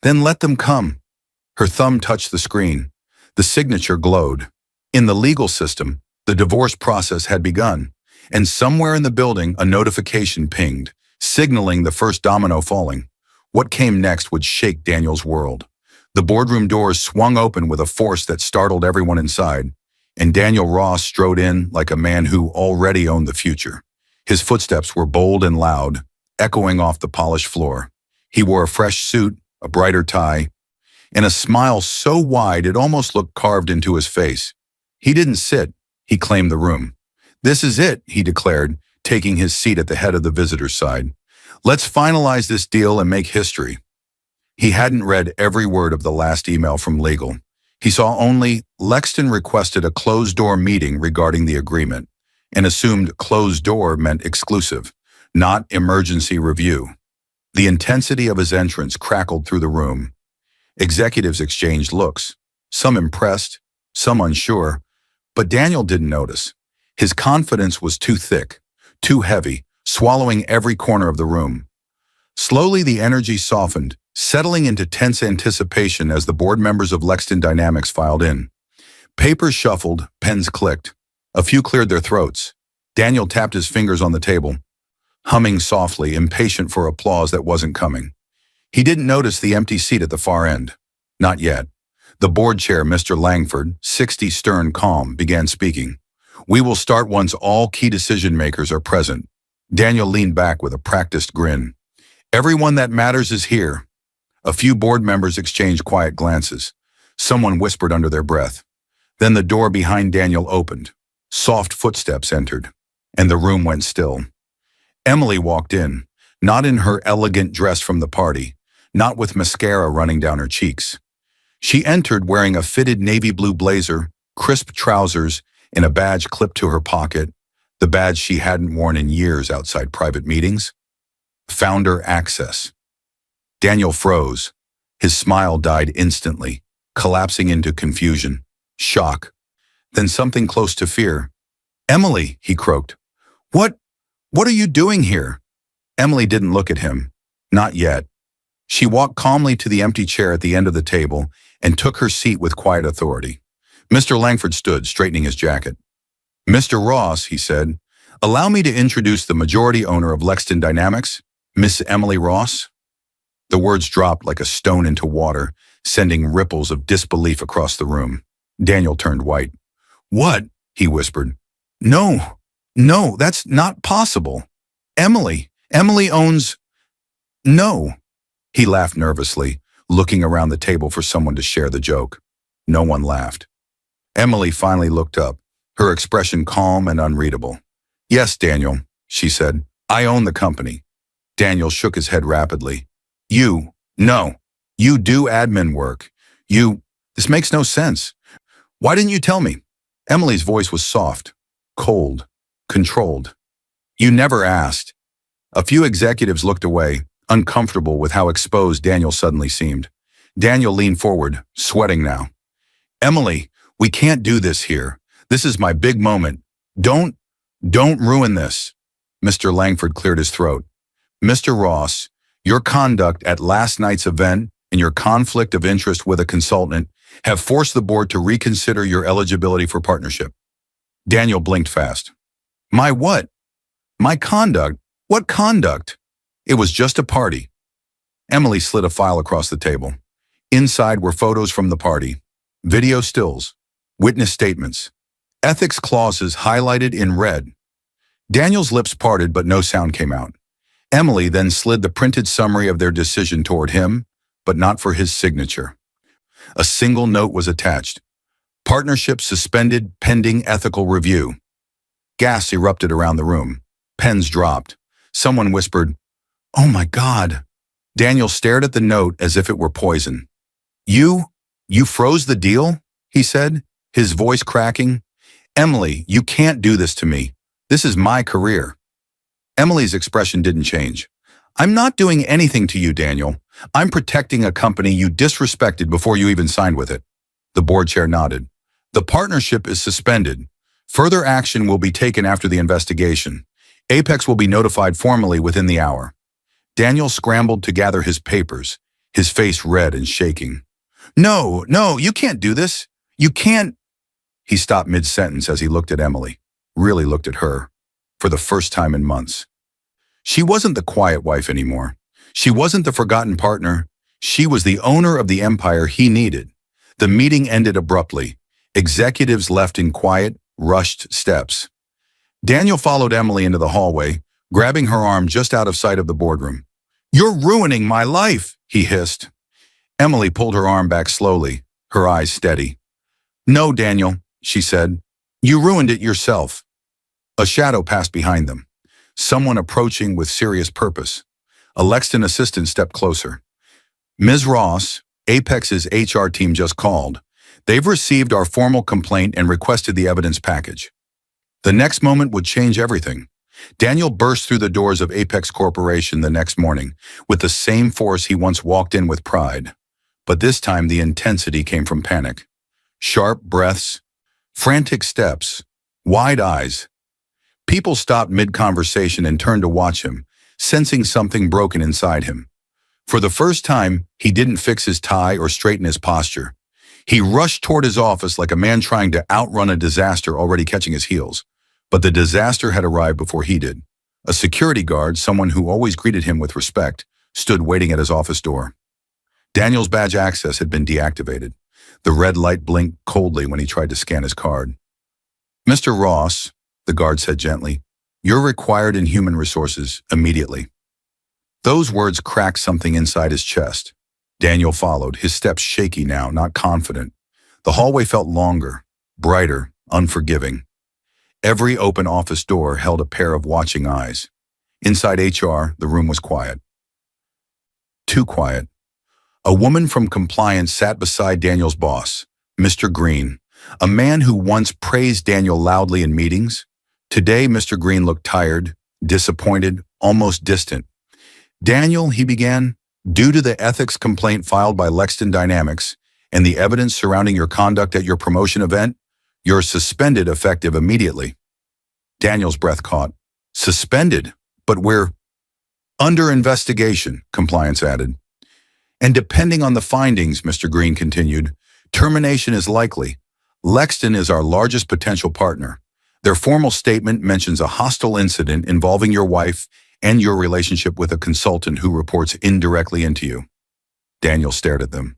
"Then let them come." Her thumb touched the screen. The signature glowed. In the legal system, the divorce process had begun, and somewhere in the building a notification pinged, signaling the first domino falling. What came next would shake Daniel's world. The boardroom doors swung open with a force that startled everyone inside, and Daniel Ross strode in like a man who already owned the future. His footsteps were bold and loud, echoing off the polished floor. He wore a fresh suit, a brighter tie, and a smile so wide it almost looked carved into his face. He didn't sit, he claimed the room. "This is it," he declared, taking his seat at the head of the visitor's side. "Let's finalize this deal and make history." He hadn't read every word of the last email from legal. He saw only Lexton requested a closed-door meeting regarding the agreement, and assumed closed door meant exclusive, not emergency review. The intensity of his entrance crackled through the room. Executives exchanged looks, some impressed, some unsure, but Daniel didn't notice. His confidence was too thick, too heavy, swallowing every corner of the room. Slowly the energy softened, settling into tense anticipation as the board members of Lexton Dynamics filed in. Papers shuffled, pens clicked. A few cleared their throats. Daniel tapped his fingers on the table, humming softly, impatient for applause that wasn't coming. He didn't notice the empty seat at the far end. Not yet. The board chair, Mr. Langford, 60 stern calm, began speaking. "We will start once all key decision makers are present." Daniel leaned back with a practiced grin. "Everyone that matters is here." A few board members exchanged quiet glances. Someone whispered under their breath. Then the door behind Daniel opened. Soft footsteps entered, and the room went still. Emily walked in, not in her elegant dress from the party, not with mascara running down her cheeks. She entered wearing a fitted navy blue blazer, crisp trousers, and a badge clipped to her pocket, the badge she hadn't worn in years outside private meetings. Founder access. Daniel froze. His smile died instantly, collapsing into confusion, shock, then something close to fear. "Emily," he croaked. What are you doing here?" Emily didn't look at him. Not yet. She walked calmly to the empty chair at the end of the table and took her seat with quiet authority. Mr. Langford stood, straightening his jacket. "Mr. Ross," he said, "allow me to introduce the majority owner of Lexton Dynamics, Miss Emily Ross." The words dropped like a stone into water, sending ripples of disbelief across the room. Daniel turned white. "What?" he whispered. No, that's not possible. Emily owns..." "No." He laughed nervously, looking around the table for someone to share the joke. No one laughed. Emily finally looked up, her expression calm and unreadable. "Yes, Daniel," she said, "I own the company." Daniel shook his head rapidly. No, you do admin work. This makes no sense. Why didn't you tell me?" Emily's voice was soft, cold, controlled. "You never asked." A few executives looked away, uncomfortable with how exposed Daniel suddenly seemed. Daniel leaned forward, sweating now. "Emily, we can't do this here. This is my big moment. Don't ruin this." Mr. Langford cleared his throat. "Mr. Ross, your conduct at last night's event and your conflict of interest with a consultant have forced the board to reconsider your eligibility for partnership." Daniel blinked fast. "My what?" "My conduct? What conduct?" "It was just a party." Emily slid a file across the table. Inside were photos from the party, video stills, witness statements, ethics clauses highlighted in red. Daniel's lips parted, but no sound came out. Emily then slid the printed summary of their decision toward him, but not for his signature. A single note was attached. "Partnership suspended pending ethical review." Gas erupted around the room. Pens dropped. Someone whispered, "Oh my God." Daniel stared at the note as if it were poison. You froze the deal?" he said, his voice cracking. "Emily, you can't do this to me. This is my career. Emily's expression didn't change. I'm not doing anything to you, Daniel. I'm protecting a company you disrespected before you even signed with it. The board chair nodded. The partnership is suspended. Further action will be taken after the investigation. Apex will be notified formally within the hour. Daniel scrambled to gather his papers, his face red and shaking. No, you can't do this. You can't. He stopped mid-sentence as he looked at Emily, really looked at her, for the first time in months. She wasn't the quiet wife anymore. She wasn't the forgotten partner. She was the owner of the empire he needed. The meeting ended abruptly. Executives left in quiet, rushed steps. Daniel followed Emily into the hallway, grabbing her arm just out of sight of the boardroom. You're ruining my life, he hissed. Emily pulled her arm back slowly, her eyes steady. No, Daniel, she said. You ruined it yourself. A shadow passed behind them. Someone approaching with serious purpose. A Lexton assistant stepped closer. Ms. Ross, Apex's HR team just called. They've received our formal complaint and requested the evidence package. The next moment would change everything. Daniel burst through the doors of Apex Corporation the next morning with the same force he once walked in with pride. But this time the intensity came from panic. Sharp breaths, frantic steps, wide eyes. People stopped mid-conversation and turned to watch him, sensing something broken inside him. For the first time, he didn't fix his tie or straighten his posture. He rushed toward his office like a man trying to outrun a disaster already catching his heels. But the disaster had arrived before he did. A security guard, someone who always greeted him with respect, stood waiting at his office door. Daniel's badge access had been deactivated. The red light blinked coldly when he tried to scan his card. Mr. Ross, the guard said gently, you're required in human resources immediately. Those words cracked something inside his chest. Daniel followed, his steps shaky now, not confident. The hallway felt longer, brighter, unforgiving. Every open office door held a pair of watching eyes. Inside HR, the room was quiet. Too quiet. A woman from compliance sat beside Daniel's boss, Mr. Green, a man who once praised Daniel loudly in meetings. Today, Mr. Green looked tired, disappointed, almost distant. Daniel, he began, due to the ethics complaint filed by Lexton Dynamics and the evidence surrounding your conduct at your promotion event, you're suspended effective immediately. Daniel's breath caught. Suspended? But we're under investigation, compliance added. And depending on the findings, Mr. Green continued, termination is likely. Lexton is our largest potential partner. Their formal statement mentions a hostile incident involving your wife and your relationship with a consultant who reports indirectly into you. Daniel stared at them.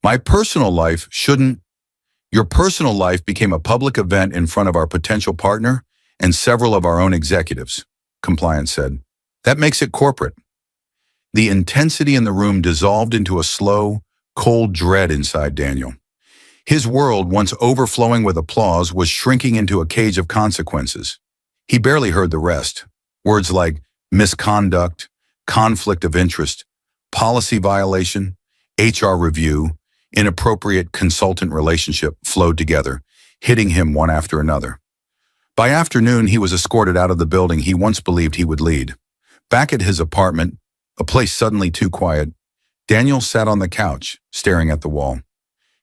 My personal life shouldn't. Your personal life became a public event in front of our potential partner and several of our own executives, compliance said. That makes it corporate. The intensity in the room dissolved into a slow, cold dread inside Daniel. His world, once overflowing with applause, was shrinking into a cage of consequences. He barely heard the rest. Words like misconduct, conflict of interest, policy violation, HR review, inappropriate consultant relationship flowed together, hitting him one after another. By afternoon, he was escorted out of the building he once believed he would lead. Back at his apartment, a place suddenly too quiet, Daniel sat on the couch, staring at the wall.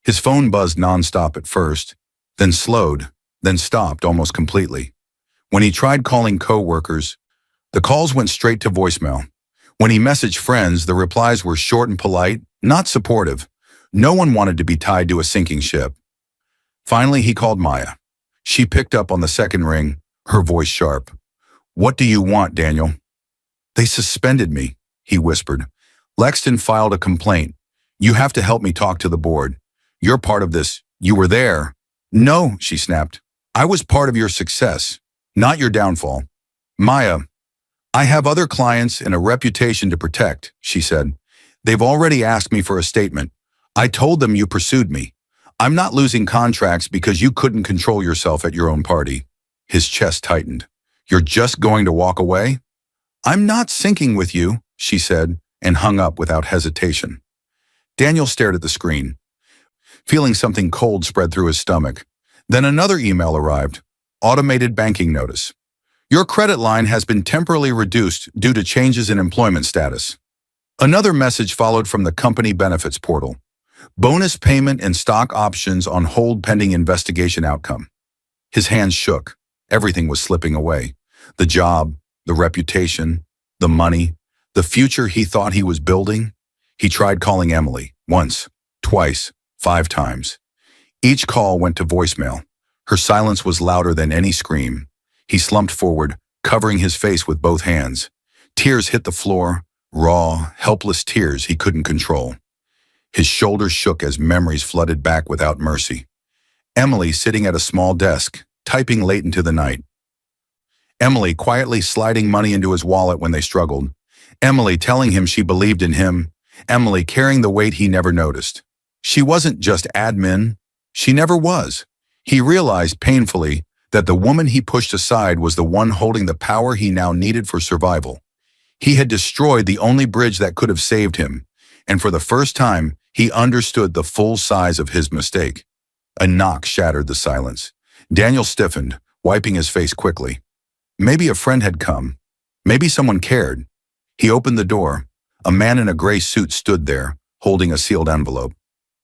His phone buzzed nonstop at first, then slowed, then stopped almost completely. When he tried calling coworkers, the calls went straight to voicemail. When he messaged friends, the replies were short and polite, not supportive. No one wanted to be tied to a sinking ship. Finally, he called Maya. She picked up on the second ring, her voice sharp. What do you want, Daniel? They suspended me, he whispered. Lexton filed a complaint. You have to help me talk to the board. You're part of this. You were there. No, she snapped. I was part of your success, not your downfall. Maya, I have other clients and a reputation to protect, she said. They've already asked me for a statement. I told them you pursued me. I'm not losing contracts because you couldn't control yourself at your own party. His chest tightened. You're just going to walk away? I'm not sinking with you, she said, and hung up without hesitation. Daniel stared at the screen, feeling something cold spread through his stomach. Then another email arrived. Automated banking notice. Your credit line has been temporarily reduced due to changes in employment status. Another message followed from the company benefits portal. Bonus payment and stock options on hold pending investigation outcome. His hands shook. Everything was slipping away. The job, the reputation, the money, the future he thought he was building. He tried calling Emily, once, twice, 5 times. Each call went to voicemail. Her silence was louder than any scream. He slumped forward, covering his face with both hands. Tears hit the floor, raw, helpless tears he couldn't control. His shoulders shook as memories flooded back without mercy. Emily sitting at a small desk, typing late into the night. Emily quietly sliding money into his wallet when they struggled. Emily telling him she believed in him. Emily carrying the weight he never noticed. She wasn't just admin. She never was. He realized painfully that the woman he pushed aside was the one holding the power he now needed for survival. He had destroyed the only bridge that could have saved him, and for the first time, he understood the full size of his mistake. A knock shattered the silence. Daniel stiffened, wiping his face quickly. Maybe a friend had come. Maybe someone cared. He opened the door. A man in a gray suit stood there, holding a sealed envelope.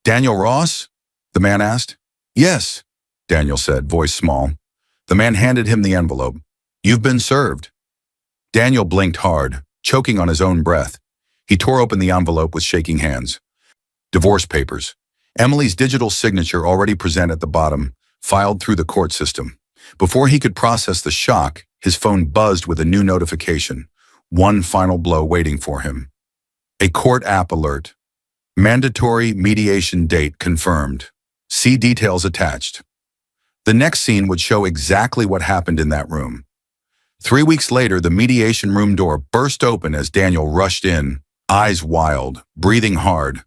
"Daniel Ross?" the man asked. "Yes," Daniel said, voice small. The man handed him the envelope. "You've been served." Daniel blinked hard, choking on his own breath. He tore open the envelope with shaking hands. Divorce papers. Emily's digital signature already present at the bottom, filed through the court system. Before he could process the shock, his phone buzzed with a new notification. One final blow waiting for him. A court app alert. Mandatory mediation date confirmed. See details attached. The next scene would show exactly what happened in that room. 3 weeks later, the mediation room door burst open as Daniel rushed in, eyes wild, breathing hard,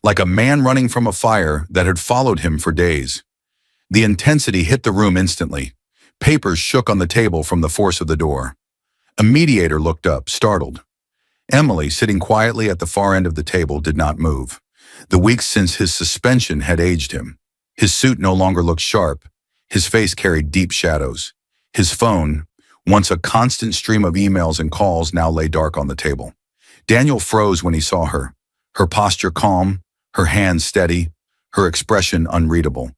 like a man running from a fire that had followed him for days. The intensity hit the room instantly. Papers shook on the table from the force of the door. A mediator looked up, startled. Emily, sitting quietly at the far end of the table, did not move. The weeks since his suspension had aged him. His suit no longer looked sharp. His face carried deep shadows. His phone, once a constant stream of emails and calls, now lay dark on the table. Daniel froze when he saw her. Her posture calm, her hands steady, her expression unreadable.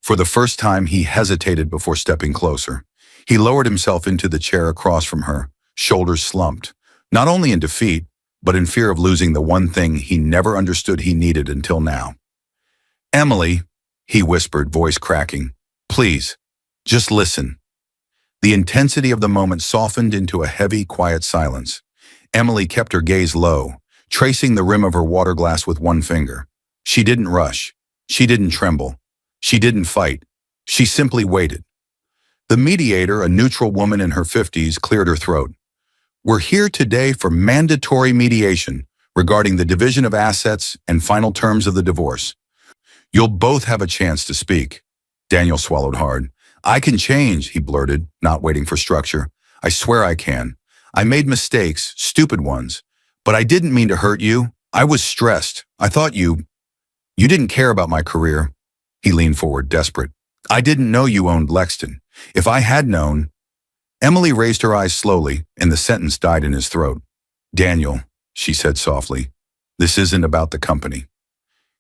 For the first time, he hesitated before stepping closer. He lowered himself into the chair across from her, shoulders slumped, not only in defeat, but in fear of losing the one thing he never understood he needed until now. "Emily," he whispered, voice cracking, "please, just listen." The intensity of the moment softened into a heavy, quiet silence. Emily kept her gaze low, tracing the rim of her water glass with one finger. She didn't rush. She didn't tremble. She didn't fight. She simply waited. The mediator, a neutral woman in her 50s, cleared her throat. "We're here today for mandatory mediation regarding the division of assets and final terms of the divorce. You'll both have a chance to speak." Daniel swallowed hard. "I can change," he blurted, not waiting for structure. "I swear I can. I made mistakes, stupid ones, but I didn't mean to hurt you. I was stressed. I thought you didn't care about my career." He leaned forward, desperate. "I didn't know you owned Lexington. If I had known..." Emily raised her eyes slowly, and the sentence died in his throat. "Daniel," she said softly, "this isn't about the company."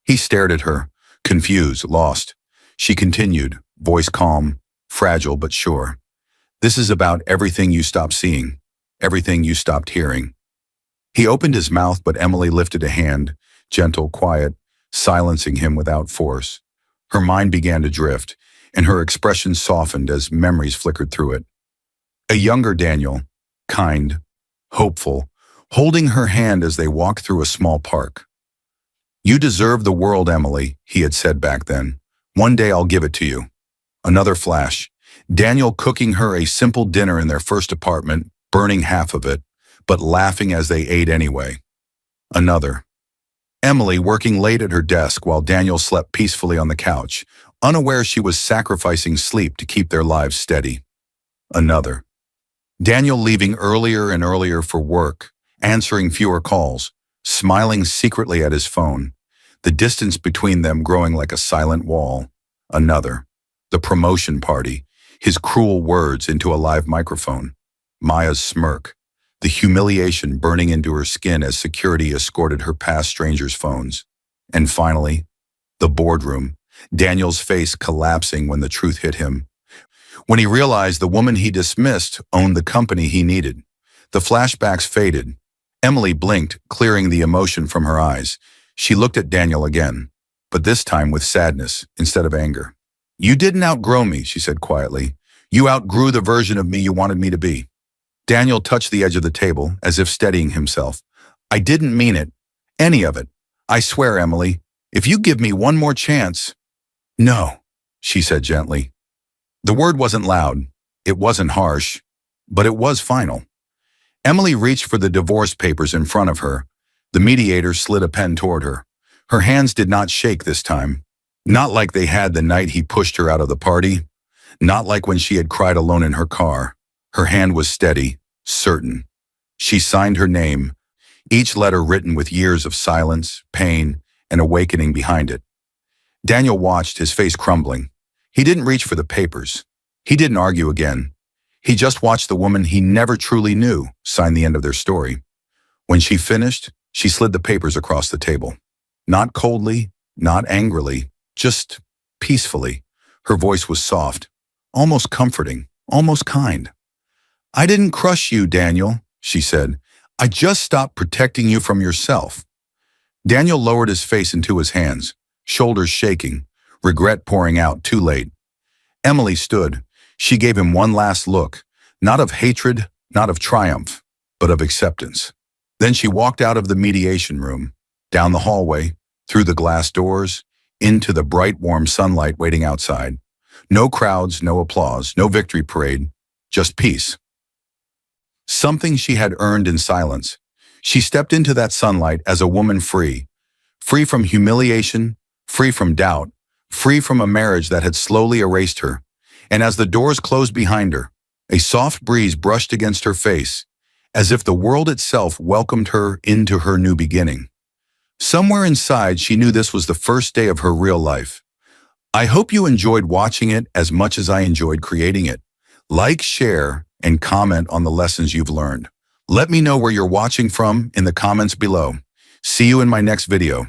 He stared at her, confused, lost. She continued, voice calm, fragile but sure. "This is about everything you stopped seeing, everything you stopped hearing." He opened his mouth, but Emily lifted a hand, gentle, quiet, silencing him without force. Her mind began to drift, and her expression softened as memories flickered through it. A younger Daniel, kind, hopeful, holding her hand as they walked through a small park. "You deserve the world, Emily," he had said back then. "One day I'll give it to you." Another flash. Daniel cooking her a simple dinner in their first apartment, burning half of it, but laughing as they ate anyway. Another. Emily working late at her desk while Daniel slept peacefully on the couch, unaware she was sacrificing sleep to keep their lives steady. Another. Daniel leaving earlier and earlier for work, answering fewer calls, smiling secretly at his phone, the distance between them growing like a silent wall. Another. The promotion party. his cruel words into a live microphone. Maya's smirk, the humiliation burning into her skin as security escorted her past strangers' phones. And finally, the boardroom, Daniel's face collapsing when the truth hit him. When he realized the woman he dismissed owned the company he needed. The flashbacks faded. Emily blinked, clearing the emotion from her eyes. She looked at Daniel again, but this time with sadness instead of anger. "You didn't outgrow me," she said quietly. "You outgrew the version of me you wanted me to be." Daniel touched the edge of the table, as if steadying himself. "I didn't mean it. Any of it. I swear, Emily, if you give me one more chance—" "No," she said gently. The word wasn't loud, it wasn't harsh, but it was final. Emily reached for the divorce papers in front of her. The mediator slid a pen toward her. Her hands did not shake this time. Not like they had the night he pushed her out of the party. Not like when she had cried alone in her car. Her hand was steady, certain. She signed her name, each letter written with years of silence, pain, and awakening behind it. Daniel watched, his face crumbling. He didn't reach for the papers. He didn't argue again. He just watched the woman he never truly knew sign the end of their story. When she finished, she slid the papers across the table. Not coldly, not angrily, just peacefully. Her voice was soft, almost comforting, almost kind. "I didn't crush you, Daniel," she said. "I just stopped protecting you from yourself." Daniel lowered his face into his hands, shoulders shaking, regret pouring out too late. Emily stood. She gave him one last look, not of hatred, not of triumph, but of acceptance. Then she walked out of the mediation room, down the hallway, through the glass doors, into the bright, warm sunlight waiting outside. No crowds, no applause, no victory parade, just peace. Something she had earned in silence. She stepped into that sunlight as a woman free. Free from humiliation, free from doubt, free from a marriage that had slowly erased her. And as the doors closed behind her, a soft breeze brushed against her face, as if the world itself welcomed her into her new beginning. Somewhere inside, she knew this was the first day of her real life. I hope you enjoyed watching it as much as I enjoyed creating it. Like, share, and comment on the lessons you've learned. Let me know where you're watching from in the comments below. See you in my next video.